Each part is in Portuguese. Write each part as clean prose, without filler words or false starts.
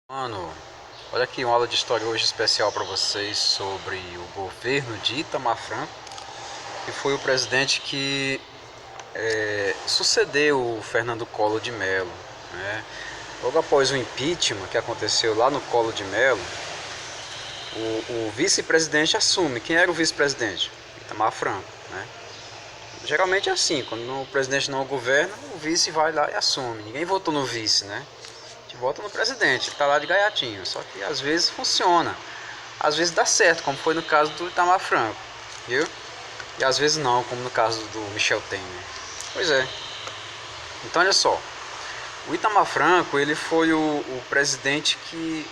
Mano, olha aqui uma aula de história hoje especial para vocês sobre o governo de Itamar Franco, que foi o presidente que sucedeu o Fernando Collor de Mello, né? Logo após o impeachment que aconteceu lá no Collor de Mello, o vice-presidente assume. Quem era o vice-presidente? Itamar Franco, né? Geralmente é assim, quando o presidente não governa, o vice vai lá e assume. Ninguém votou no vice, né? A gente vota no presidente, que tá lá de gaiatinho. Só que às vezes funciona. Às vezes dá certo, como foi no caso do Itamar Franco, viu? E às vezes não, como no caso do Michel Temer. Pois é. Então olha só. O Itamar Franco, ele foi o presidente que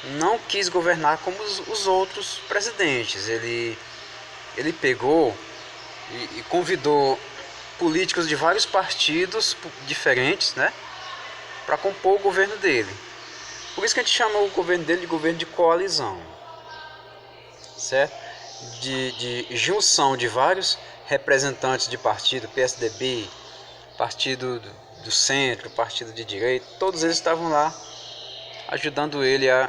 não quis governar como os outros presidentes. Ele pegou e convidou políticos de vários partidos diferentes, né? Para compor o governo dele. Por isso que a gente chama o governo dele de governo de coalizão, certo? De junção de vários representantes de partido, PSDB, partido do centro, partido de direita, todos eles estavam lá ajudando ele a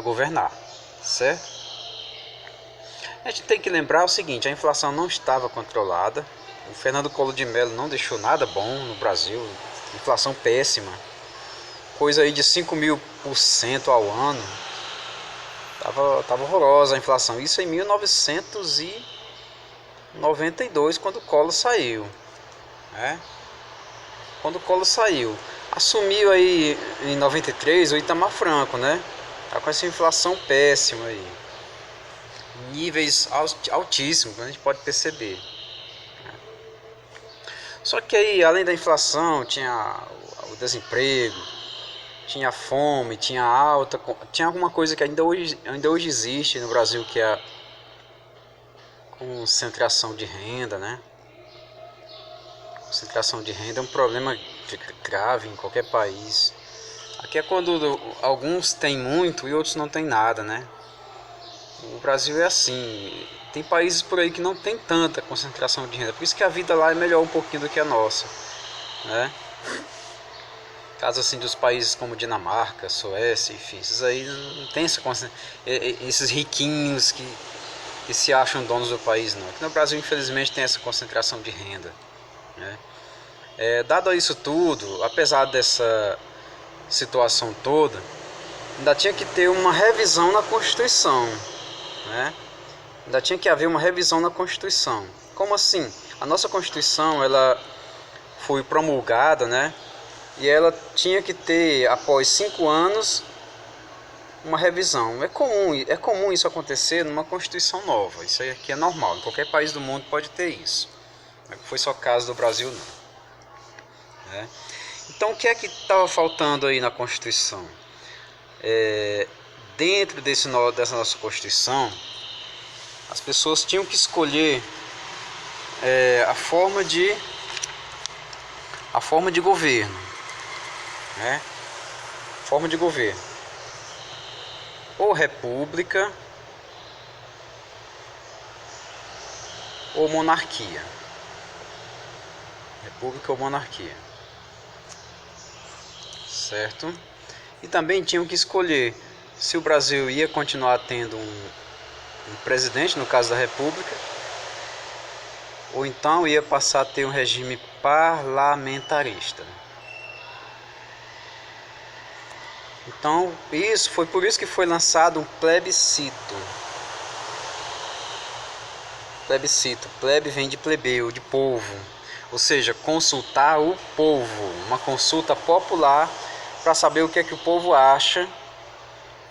governar, certo? A gente tem que lembrar o seguinte: a inflação não estava controlada, o Fernando Collor de Mello não deixou nada bom no Brasil, inflação péssima, coisa aí de 5.000% ao ano. Tava horrorosa a inflação. Isso em 1992, quando o Collor saiu, né? Quando o Collor saiu, assumiu aí em 93 o Itamar Franco, né? Tá com essa inflação péssima aí, níveis altíssimos, a gente pode perceber. Só que aí, além da inflação, tinha o desemprego, tinha fome, tinha alta, tinha alguma coisa que ainda hoje existe no Brasil, que é a concentração de renda, né? Concentração de renda é um problema grave em qualquer país. Aqui é quando alguns têm muito e outros não têm nada, né? O Brasil é assim. Tem países por aí que não tem tanta concentração de renda, por isso que a vida lá é melhor um pouquinho do que a nossa, né? Caso assim dos países como Dinamarca, Suécia, enfim, esses aí não tem esses riquinhos que se acham donos do país, não. Aqui no Brasil, infelizmente, tem essa concentração de renda, né? Dado isso tudo, apesar dessa situação toda, ainda tinha que ter uma revisão na Constituição, né? Ainda tinha que haver uma revisão na Constituição. Como assim? A nossa Constituição, ela foi promulgada, né? E ela tinha que ter, após 5 anos, uma revisão. É comum isso acontecer numa Constituição nova. Isso aqui é normal. Em qualquer país do mundo pode ter isso. Não foi só caso do Brasil, não. Né? Então, o que é que estava faltando aí na Constituição? Dentro dessa nossa Constituição, as pessoas tinham que escolher a forma de governo, né? Forma de governo: ou república ou monarquia. República ou monarquia, certo? E também tinham que escolher se o Brasil ia continuar tendo um presidente, no caso da república, ou então ia passar a ter um regime parlamentarista. Então, foi por isso que foi lançado um plebiscito. Plebiscito, plebe vem de plebeu, de povo, ou seja, consultar o povo, uma consulta popular para saber o que é que o povo acha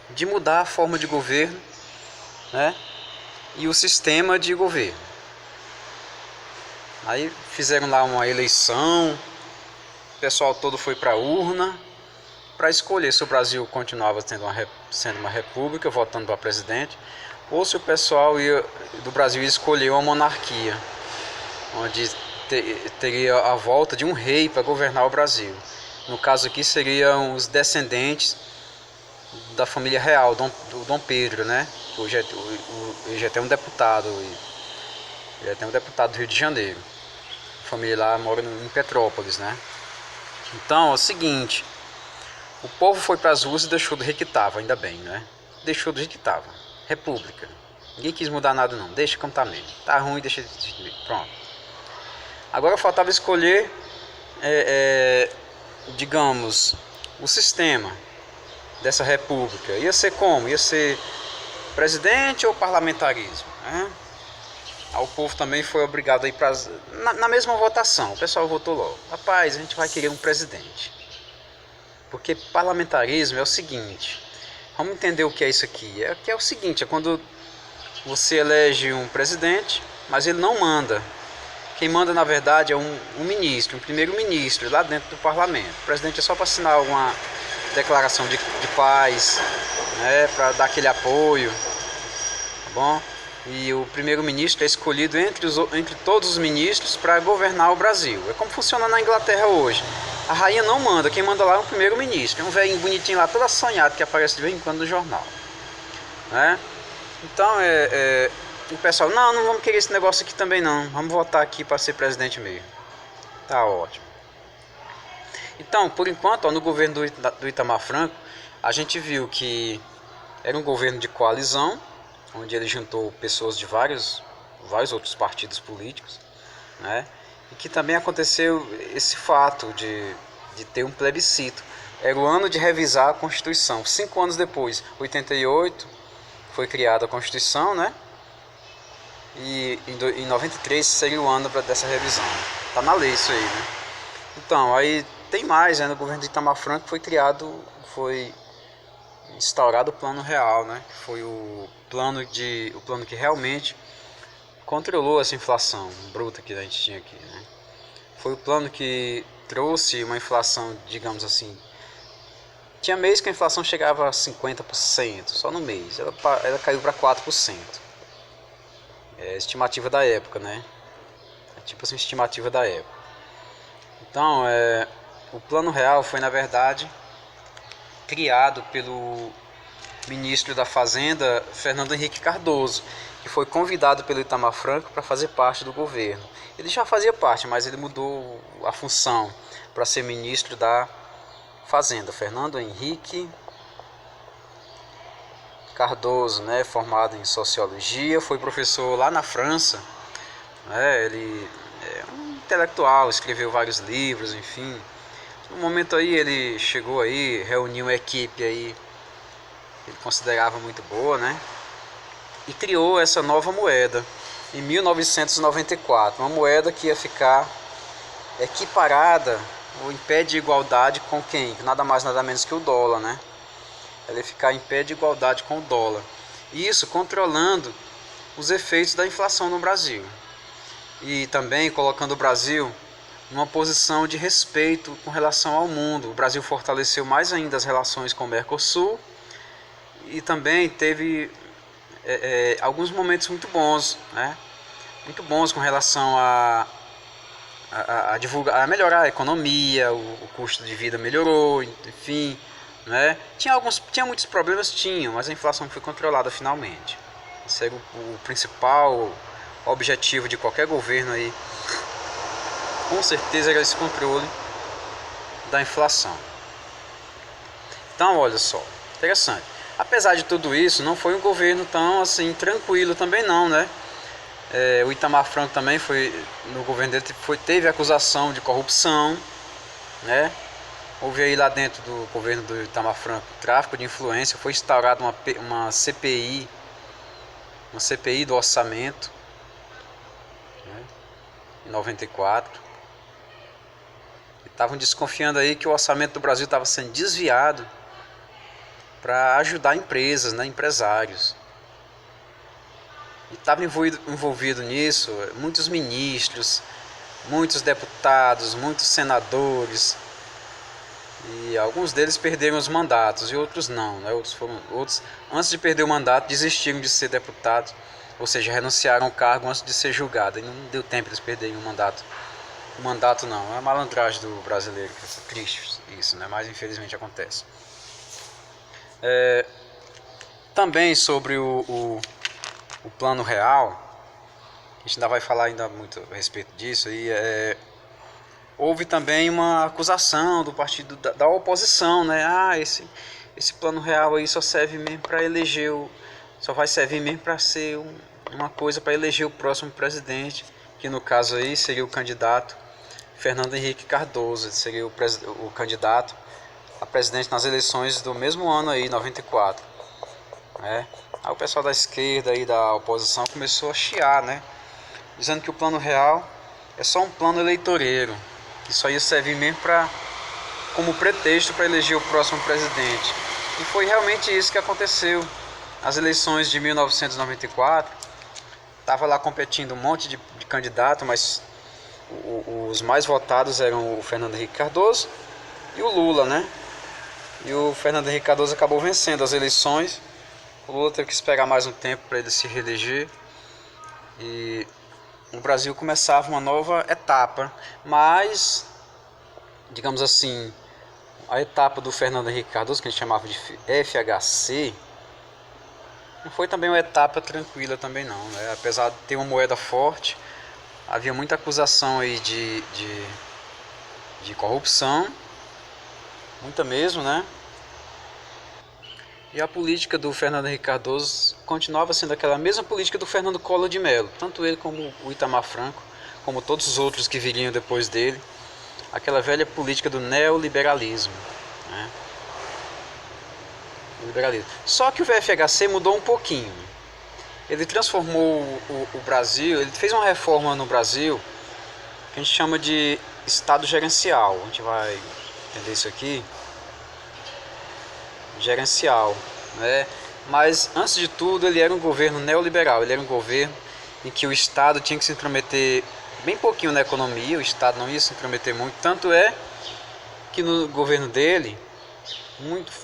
de mudar a forma de governo, né? E o sistema de governo. Aí fizeram lá uma eleição, o pessoal todo foi para a urna para escolher se o Brasil continuava sendo uma república, votando para presidente, ou se o pessoal do Brasil ia escolher uma monarquia, onde teria a volta de um rei para governar o Brasil. No caso aqui seriam os descendentes da família real, do Dom Pedro, né? Hoje é até um deputado, ele é até um deputado do Rio de Janeiro. A família lá mora em Petrópolis, né? Então é o seguinte: O povo foi para as ruas e deixou do jeito que estava, ainda bem, né? Deixou do jeito que estava. República. Ninguém quis mudar nada não, deixa como tá mesmo. Tá ruim, deixa pronto. Agora faltava escolher, digamos, o sistema dessa república. Ia ser como? Ia ser presidente ou parlamentarismo? Né? O povo também foi obrigado a ir para na mesma votação. O pessoal votou logo. Rapaz, a gente vai querer um presidente. Porque parlamentarismo é o seguinte. Vamos entender o que é isso aqui. É o seguinte, é quando você elege um presidente, mas ele não manda. Quem manda, na verdade, é um ministro, um primeiro-ministro, lá dentro do parlamento. O presidente é só para assinar alguma declaração de paz, né, para dar aquele apoio, tá bom? E o primeiro-ministro é escolhido entre todos os ministros para governar o Brasil. É como funciona na Inglaterra hoje. A rainha não manda, quem manda lá é o primeiro-ministro. É um velhinho bonitinho lá, todo assanhado, que aparece de vez em quando no jornal. Né? Então, o pessoal, não vamos querer esse negócio aqui também não. Vamos votar aqui para ser presidente mesmo. Tá ótimo. Então, por enquanto, no governo do Itamar Franco, a gente viu que era um governo de coalizão, onde ele juntou pessoas de vários outros partidos políticos, né? E que também aconteceu esse fato de ter um plebiscito. Era o ano de revisar a Constituição. 5 anos depois, 88, foi criada a Constituição, né? E em 93 seria o ano dessa revisão. Tá na lei isso aí, né? Então, aí tem mais, né? No governo de Itamar Franco foi instaurado o Plano Real, né? Que foi o plano que realmente controlou essa inflação bruta que a gente tinha aqui, né? Foi o plano que trouxe uma inflação, digamos assim, tinha mês que a inflação chegava a 50%, só no mês, ela caiu para 4%. É a estimativa da época, né? É tipo assim, estimativa da época. Então, o Plano Real foi, na verdade, criado pelo ministro da Fazenda, Fernando Henrique Cardoso, que foi convidado pelo Itamar Franco para fazer parte do governo. Ele já fazia parte, mas ele mudou a função para ser ministro da Fazenda. Fernando Henrique Cardoso, né, formado em Sociologia, foi professor lá na França, né, ele é um intelectual, escreveu vários livros, enfim. No momento aí ele chegou aí, reuniu uma equipe aí que ele considerava muito boa, né, e criou essa nova moeda em 1994, uma moeda que ia ficar equiparada ou em pé de igualdade com quem? Nada mais nada menos que o dólar, né? Ela ia ficar em pé de igualdade com o dólar. Isso controlando os efeitos da inflação no Brasil. E também colocando o Brasil numa posição de respeito com relação ao mundo. O Brasil fortaleceu mais ainda as relações com o Mercosul e também teve alguns momentos muito bons, né? Muito bons com relação a melhorar a economia, o custo de vida melhorou, enfim, né? Tinha muitos problemas, mas a inflação foi controlada finalmente. Esse era o principal objetivo de qualquer governo aí, com certeza, era esse controle da inflação. Então, olha só, interessante. Apesar de tudo isso, não foi um governo tão assim tranquilo também não, né? O Itamar Franco também no governo dele teve acusação de corrupção, né? Houve aí lá dentro do governo do Itamar Franco tráfico de influência, foi instaurada uma CPI do orçamento, né? Em 94. Estavam desconfiando aí que o orçamento do Brasil estava sendo desviado para ajudar empresas, né? Empresários. E estava envolvido nisso muitos ministros, muitos deputados, muitos senadores. E alguns deles perderam os mandatos e outros não, né? Outros, antes de perder o mandato, desistiram de ser deputados, ou seja, renunciaram ao cargo antes de ser julgado. E não deu tempo eles perderem o mandato. O mandato não, é a malandragem do brasileiro, que é triste isso, né? Mas infelizmente acontece. Também sobre o Plano Real, a gente ainda vai falar ainda muito a respeito disso, e houve também uma acusação do partido da oposição, né? Esse plano real aí só serve mesmo para eleger só vai servir mesmo para ser uma coisa para eleger o próximo presidente, que no caso aí seria o candidato Fernando Henrique Cardoso, seria o candidato a presidente nas eleições do mesmo ano aí, 94, né? Aí o pessoal da esquerda e da oposição começou a chiar, né? Dizendo que o plano real é só um plano eleitoreiro, que só ia servir mesmo como pretexto para eleger o próximo presidente. E foi realmente isso que aconteceu. As eleições de 1994, estava lá competindo um monte de candidato, mas os mais votados eram o Fernando Henrique Cardoso e o Lula, né? E o Fernando Henrique Cardoso acabou vencendo as eleições. O Lula teve que esperar mais um tempo para ele se reeleger. E o Brasil começava uma nova etapa, mas, digamos assim, a etapa do Fernando Henrique Cardoso, que a gente chamava de FHC, não foi também uma etapa tranquila também não, né? Apesar de ter uma moeda forte, havia muita acusação aí de corrupção, muita mesmo, né? E a política do Fernando Henrique Cardoso continuava sendo aquela mesma política do Fernando Collor de Mello, tanto ele como o Itamar Franco, como todos os outros que viriam depois dele, aquela velha política do neoliberalismo, né? Só que o VFHC mudou um pouquinho. Ele transformou o Brasil, ele fez uma reforma no Brasil que a gente chama de Estado gerencial. A gente vai entender isso aqui. Gerencial, né? Mas antes de tudo ele era um governo neoliberal, ele era um governo em que o Estado tinha que se intrometer bem pouquinho na economia, o Estado não ia se intrometer muito, tanto é que no governo dele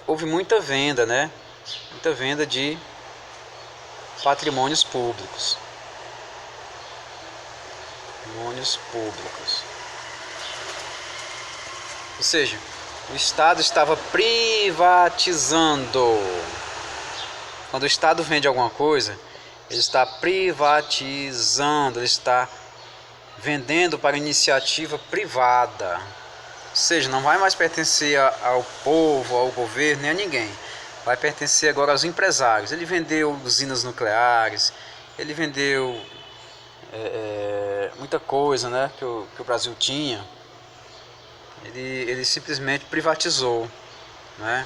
houve muita venda, né? Muita venda de patrimônios públicos. Patrimônios públicos. Ou seja, o Estado estava privatizando. Quando o Estado vende alguma coisa, ele está privatizando, ele está vendendo para iniciativa privada. Ou seja, não vai mais pertencer ao povo, ao governo, nem a ninguém. Vai pertencer agora aos empresários. Ele vendeu usinas nucleares, ele vendeu muita coisa, né, que o Brasil tinha. Ele simplesmente privatizou, né?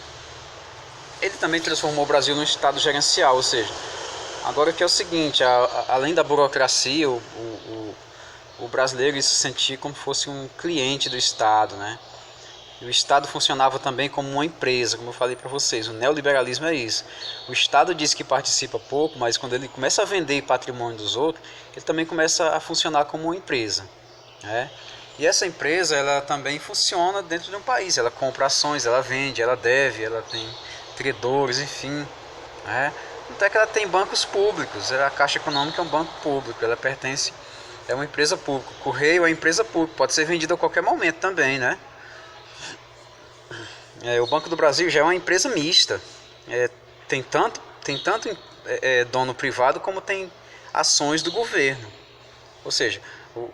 Ele também transformou o Brasil num estado gerencial, ou seja, agora que é o seguinte, além da burocracia, o brasileiro ia se sentir como se fosse um cliente do Estado, né? E o Estado funcionava também como uma empresa, como eu falei para vocês. O neoliberalismo é isso. O Estado diz que participa pouco, mas quando ele começa a vender patrimônio dos outros, ele também começa a funcionar como uma empresa, né? E essa empresa, ela também funciona dentro de um país. Ela compra ações, ela vende, ela deve, ela tem credores, enfim, né? Até que ela tem bancos públicos. A Caixa Econômica é um banco público, ela pertence, é uma empresa pública. O Correio é uma empresa pública, pode ser vendido a qualquer momento também, né? O Banco do Brasil já é uma empresa mista. Tem tanto dono privado como tem ações do governo. Ou seja,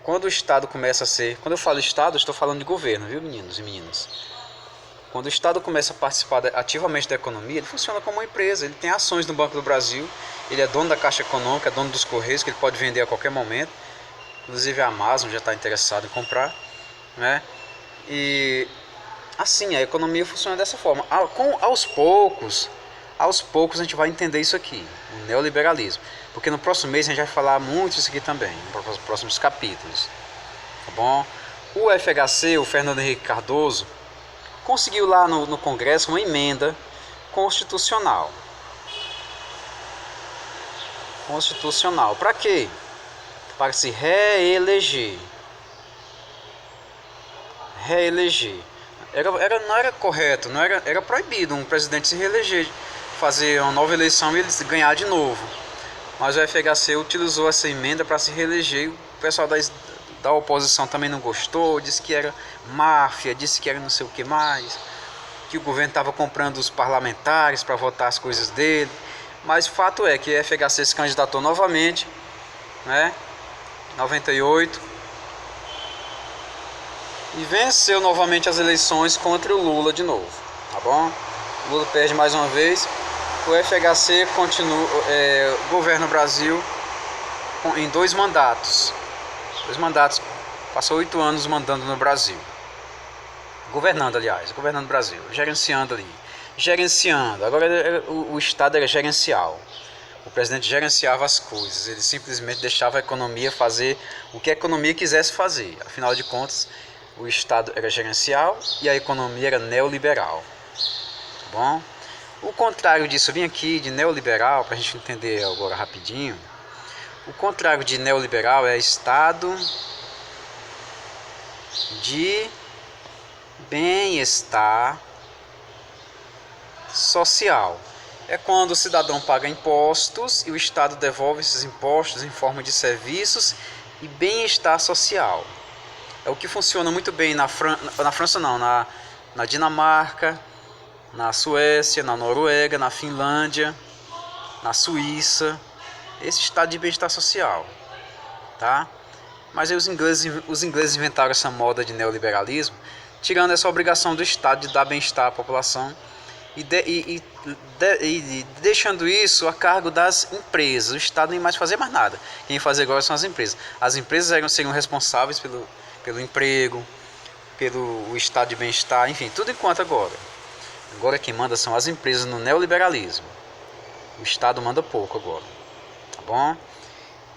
quando o Estado começa a ser... Quando eu falo Estado, eu estou falando de governo, viu, meninos e meninas? Quando o Estado começa a participar ativamente da economia, ele funciona como uma empresa. Ele tem ações no Banco do Brasil, ele é dono da Caixa Econômica, é dono dos Correios, que ele pode vender a qualquer momento. Inclusive a Amazon já está interessada em comprar, né? E assim, a economia funciona dessa forma. Aos poucos a gente vai entender isso aqui, o neoliberalismo. Porque no próximo mês a gente vai falar muito disso aqui também, nos próximos capítulos. Tá bom? O FHC, o Fernando Henrique Cardoso, conseguiu lá no Congresso uma emenda constitucional. Constitucional. Para quê? Para se reeleger. Reeleger. Não era correto, era proibido um presidente se reeleger, fazer uma nova eleição e ele ganhar de novo. Mas o FHC utilizou essa emenda para se reeleger e o pessoal da oposição também não gostou, disse que era máfia, disse que era não sei o que mais, que o governo estava comprando os parlamentares para votar as coisas dele. Mas o fato é que o FHC se candidatou novamente, né, em 98, e venceu novamente as eleições contra o Lula de novo, tá bom? O Lula perde mais uma vez, o FHC continua, governa o Brasil em 2 mandatos. 2 mandatos, passou 8 anos mandando no Brasil. Governando o Brasil, gerenciando ali. Gerenciando, agora o Estado era gerencial. O presidente gerenciava as coisas, ele simplesmente deixava a economia fazer o que a economia quisesse fazer. Afinal de contas, o Estado era gerencial e a economia era neoliberal. Tá bom? O contrário disso, eu vim aqui de neoliberal, para a gente entender agora rapidinho. O contrário de neoliberal é Estado de bem-estar social. É quando o cidadão paga impostos e o Estado devolve esses impostos em forma de serviços e bem-estar social. É o que funciona muito bem na França não, na Dinamarca, na Suécia, na Noruega, na Finlândia, na Suíça. Esse estado de bem-estar social, tá? Mas aí os ingleses inventaram essa moda de neoliberalismo, tirando essa obrigação do Estado de dar bem-estar à população e deixando isso a cargo das empresas. O Estado nem mais fazer mais nada. Quem fazer agora são as empresas. As empresas seriam responsáveis pelo emprego, pelo estado de bem-estar, enfim, tudo enquanto agora. Agora quem manda são as empresas no neoliberalismo. O Estado manda pouco agora. Tá bom?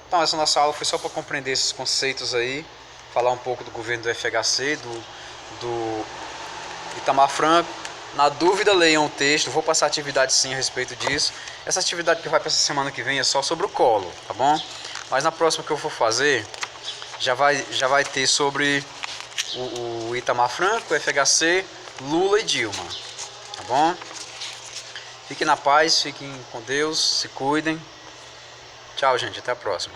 Então essa nossa aula foi só para compreender esses conceitos aí, falar um pouco do governo do FHC, do Itamar Franco. Na dúvida, leiam o texto, vou passar atividade sim a respeito disso. Essa atividade que vai para essa semana que vem é só sobre o Collor, tá bom? Mas na próxima que eu for fazer, já vai ter sobre o Itamar Franco, o FHC, Lula e Dilma, tá bom? Fiquem na paz, fiquem com Deus, se cuidem. Tchau, gente, até a próxima.